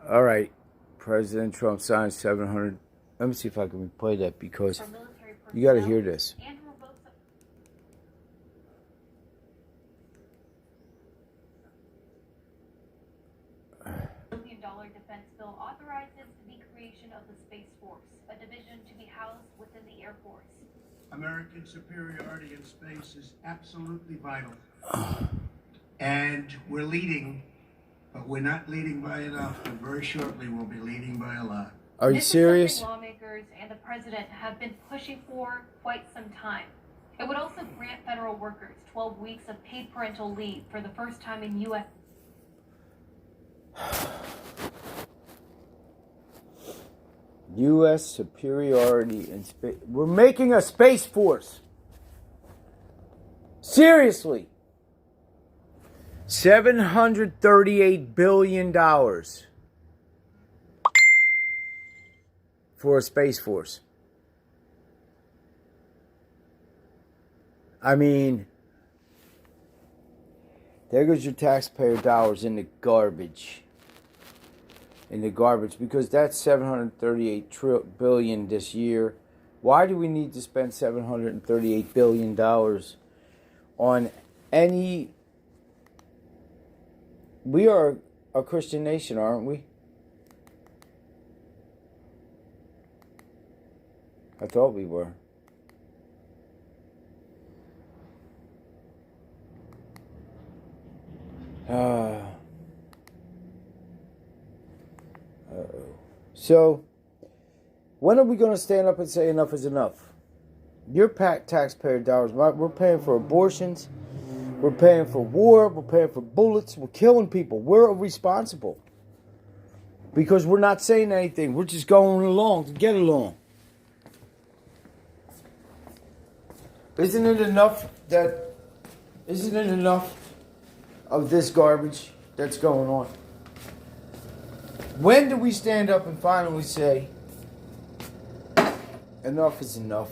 All right. President Trump signed 700. Let me see if I can replay that because you got to hear this. $1 billion defense bill authorizes the creation of the Space Force, a division to be housed within the Air Force. American superiority in space is absolutely vital. And we're leading, but we're not leading by enough. And very shortly, we'll be leading by a lot. Are you serious? Lawmakers and the president have been pushing for quite some time. It would also grant federal workers 12 weeks of paid parental leave for the first time in U.S. U.S. superiority in space. We're making a space force. Seriously. $738 billion for a space force. I mean, there goes your taxpayer dollars in the garbage. Because that's $738 billion this year. Why do we need to spend $738 billion on any... We are a Christian nation, aren't we? I thought we were. So, when are we going to stand up and say enough is enough? Your taxpayer dollars, we're paying for abortions, we're paying for war, we're paying for bullets, we're killing people. We're responsible. Because we're not saying anything, we're just going along to get along. Isn't it enough of this garbage that's going on? When do we stand up and finally say, enough is enough?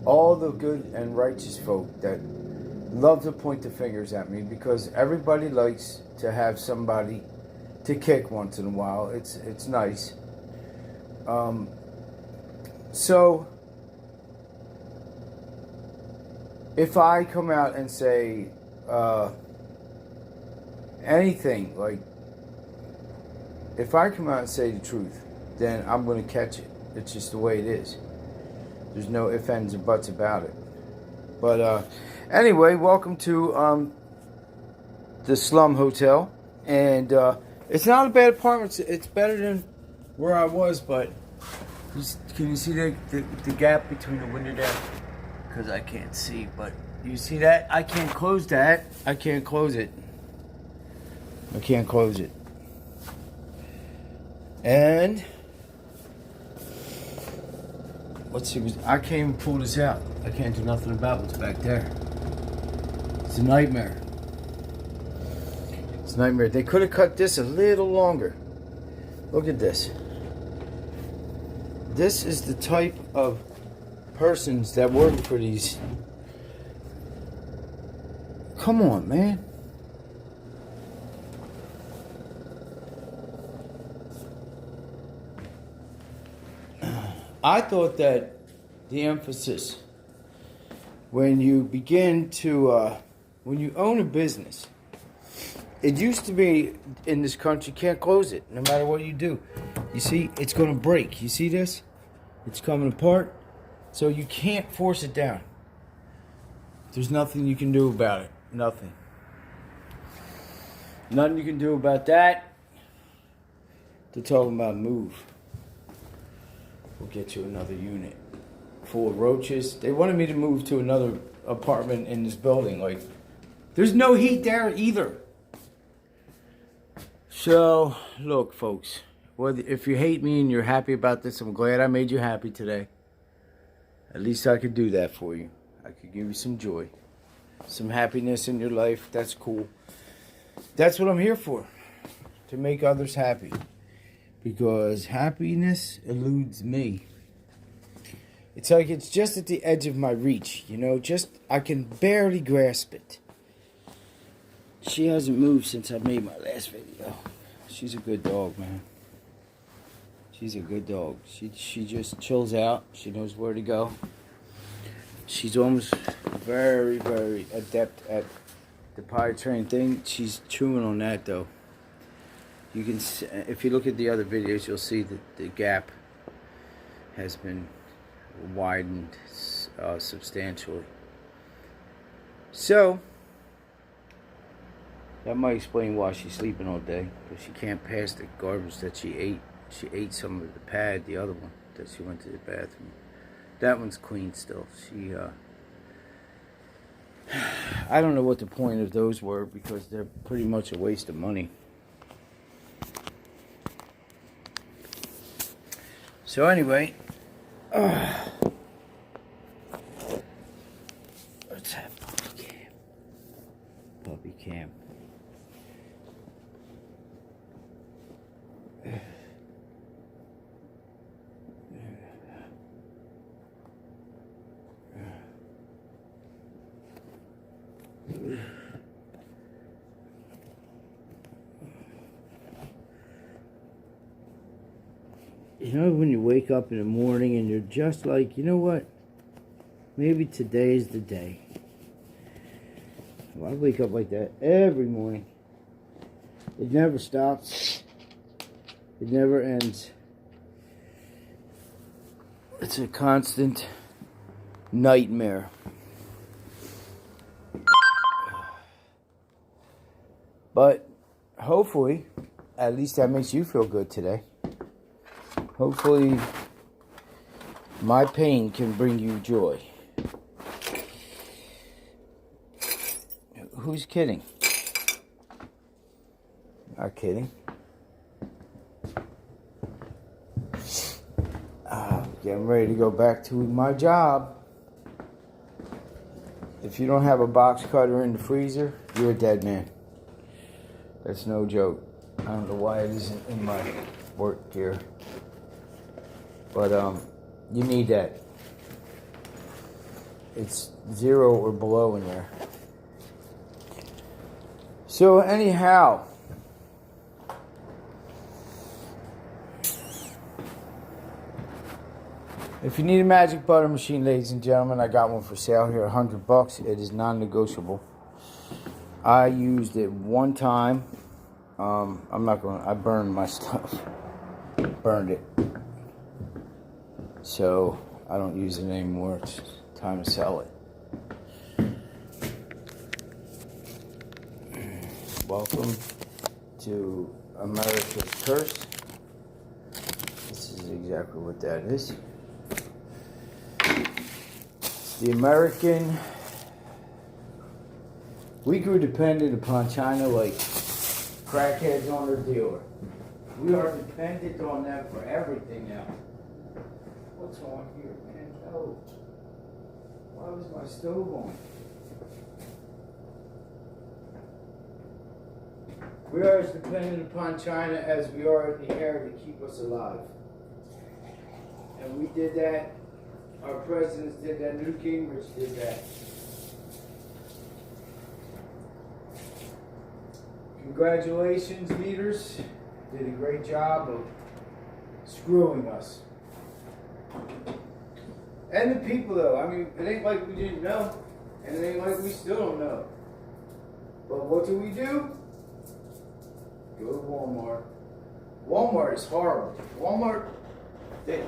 All the good and righteous folk that love to point the fingers at me because everybody likes to have somebody to kick once in a while. It's nice. So, if I come out and say anything, like, if I come out and say the truth, then I'm going to catch it. It's just the way it is. There's no ifs, ands, or buts about it. But anyway, welcome to the Slum Hotel. And it's not a bad apartment. It's better than where I was, but can you see the gap between the window there? Because I can't see, but you see that? I can't close that. I can't close it. I can't close it. And let's see. I can't even pull this out. I can't do nothing about what's back there. It's a nightmare. It's a nightmare. They could have cut this a little longer. Look at this. This is the type of persons that work for these. Come on, man. I thought that the emphasis when you begin to, when you own a business, it used to be in this country, you can't close it no matter what you do. You see, it's going to break. You see this? It's coming apart. So you can't force it down. There's nothing you can do about it. Nothing. Nothing you can do about that. They're talking about move. We'll get you another unit full of roaches. They wanted me to move to another apartment in this building. Like, there's no heat there either. So, look, folks. If you hate me and you're happy about this, I'm glad I made you happy today. At least I could do that for you. I could give you some joy. Some happiness in your life. That's cool. That's what I'm here for. To make others happy. Because happiness eludes me. It's like it's just at the edge of my reach, you know, I can barely grasp it. She hasn't moved since I made my last video. She's a good dog, man. She's a good dog. She just chills out. She knows where to go. She's almost very, very adept at the potty train thing. She's chewing on that though. You can, if you look at the other videos, you'll see that the gap has been widened substantially. So that might explain why she's sleeping all day, because she can't pass the garbage that she ate. She ate some of the pad, the other one that she went to the bathroom. That one's clean still. She I don't know what the point of those were, because they're pretty much a waste of money. So anyway, let's have puppy cam. Puppy cam. You know, when you wake up in the morning and you're just like, you know what? Maybe today is the day. Well, I wake up like that every morning. It never stops. It never ends. It's a constant nightmare. But hopefully, at least that makes you feel good today. Hopefully, my pain can bring you joy. Who's kidding? Not kidding. Getting ready to go back to my job. If you don't have a box cutter in the freezer, you're a dead man. That's no joke. I don't know why it isn't in my work gear. But you need that. It's 0 or below in there. So anyhow, if you need a magic butter machine, ladies and gentlemen, I got one for sale here, $100. It is non-negotiable. I used it one time. I burned my stuff. Burned it. So I don't use it anymore. It's time to sell it. Welcome to America's Curse. This is exactly what that is. It's the American. We grew dependent upon China like crackheads on their dealer. We are dependent on them for everything now. What's on here, man? Oh, why was my stove on? We are as dependent upon China as we are in the air to keep us alive. And we did that. Our presidents did that. Newt Gingrich did that. Congratulations, leaders. Did a great job of screwing us. And the people, though. I mean, it ain't like we didn't know. And it ain't like we still don't know. But what do? Go to Walmart. Walmart is horrible. Walmart,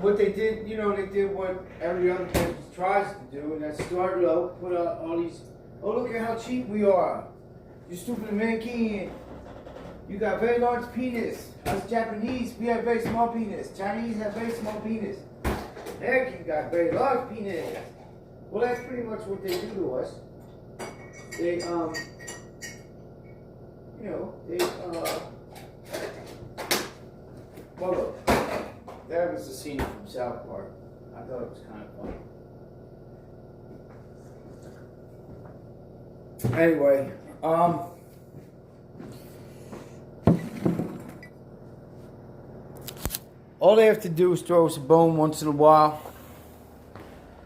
what they did, they did what every other business tries to do, and that's start low, put out all these, oh, look at how cheap we are. You stupid American. You got very large penis. Us Japanese, we have very small penis. Chinese have very small penis. Americans got very large penis. Well, that's pretty much what they do to us. They, well, look, that was the scene from South Park. I thought it was kind of funny. Anyway, all they have to do is throw us a bone once in a while,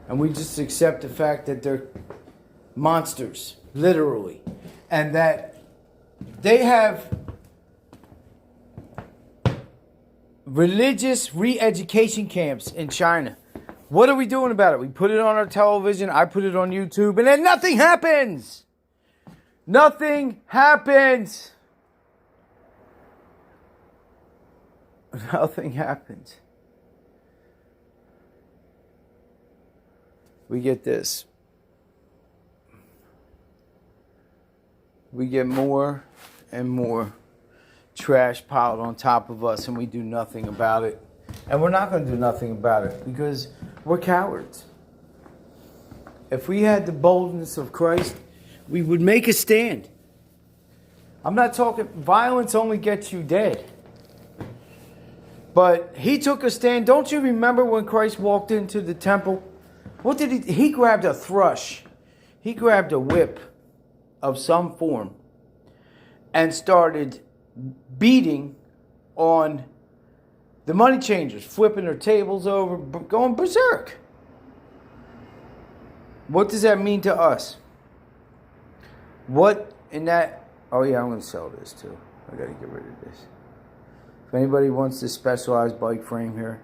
and we just accept the fact that they're monsters, literally, and that They have religious re-education camps in China. What are we doing about it? We put it on our television. I put it on YouTube. And then nothing happens. Nothing happens. Nothing happens. We get this. We get more and more trash piled on top of us, and we do nothing about it. And we're not going to do nothing about it because we're cowards. If we had the boldness of Christ, we would make a stand. I'm not talking, violence only gets you dead. But he took a stand. Don't you remember when Christ walked into the temple? What did he? He grabbed a thrush. He grabbed a whip of some form and started beating on the money changers, flipping their tables over, going berserk. What does that mean to us? What in that? Oh yeah, I'm going to sell this too. I got to get rid of this. If anybody wants this specialized bike frame here,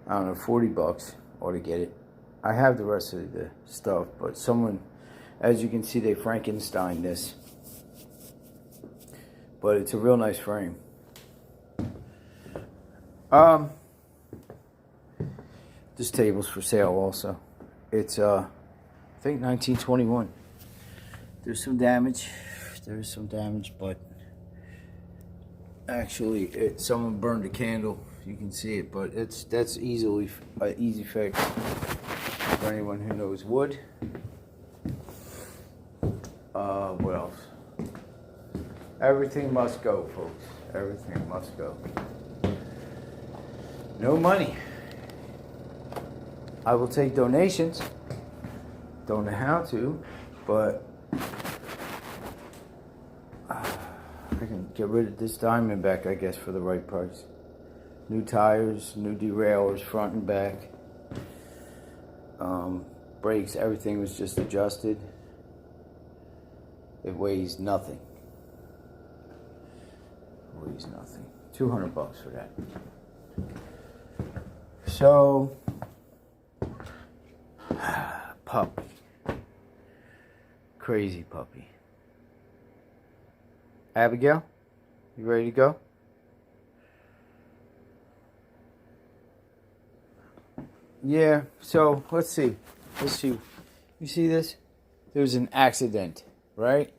I don't know, $40 ought to get it. I have the rest of the stuff, but someone, as you can see, they Frankenstein this. But it's a real nice frame. This table's for sale also. It's I think 1921. There's some damage. There's some damage, but actually someone burned a candle. You can see it, but that's easily easy fix for anyone who knows wood. What else? Everything must go, folks. Everything must go. No money. I will take donations. Don't know how to, but I can get rid of this Diamondback, I guess, for the right price. New tires, new derailleurs, front and back. Brakes, everything was just adjusted. It weighs nothing. It weighs nothing. $200 for that. So, puppy. Crazy puppy. Abigail, you ready to go? Yeah, so let's see. Let's see. You see this? There's an accident, right?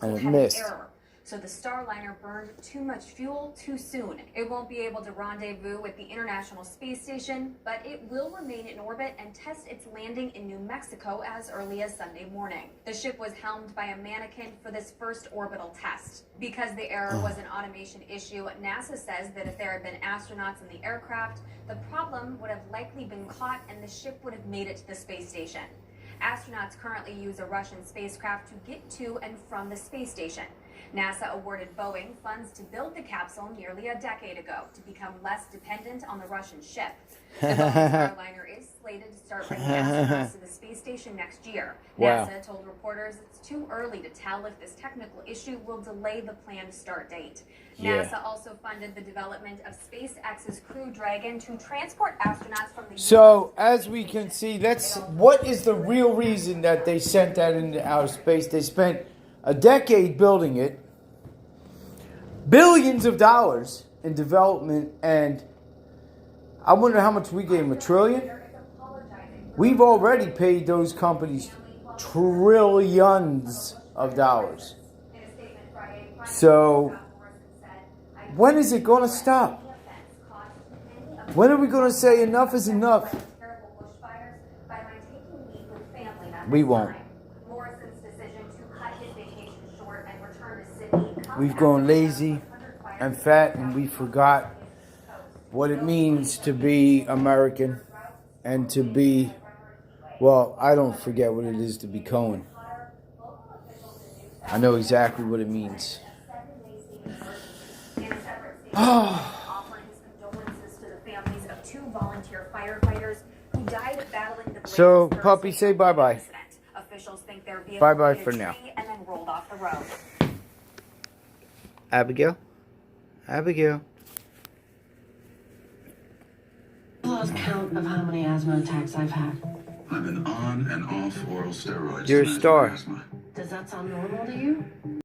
And it missed. Error. So the Starliner burned too much fuel too soon. It won't be able to rendezvous with the International Space Station, but it will remain in orbit and test its landing in New Mexico as early as Sunday morning. The ship was helmed by a mannequin for this first orbital test. Because the error was an automation issue, NASA says that if there had been astronauts in the aircraft, the problem would have likely been caught and the ship would have made it to the space station. Astronauts currently use a Russian spacecraft to get to and from the space station. NASA awarded Boeing funds to build the capsule nearly a decade ago to become less dependent on the Russian ship. The Boeing Starliner is slated to start bringing astronauts to the space station next year. Wow. NASA told reporters it's too early to tell if this technical issue will delay the planned start date. Yeah. NASA also funded the development of SpaceX's Crew Dragon to transport astronauts from the So, as we can see, what is the real reason that they sent that into outer space? They spent a decade building it, billions of dollars in development, and I wonder how much we gave them, $1 trillion? We've already paid those companies trillions of dollars. So, when is it going to stop? When are we going to say enough is enough? We won't. We've grown lazy and fat, and we forgot what it means to be American and to be, well, I don't forget what it is to be Cohen. I know exactly what it means. So, puppy, say bye-bye. Bye-bye for now. and rolled off the road. Abigail? Abigail? Lost count of how many asthma attacks I've had. I've been on and off oral steroids. You're a to manage star. my asthma. Does that sound normal to you?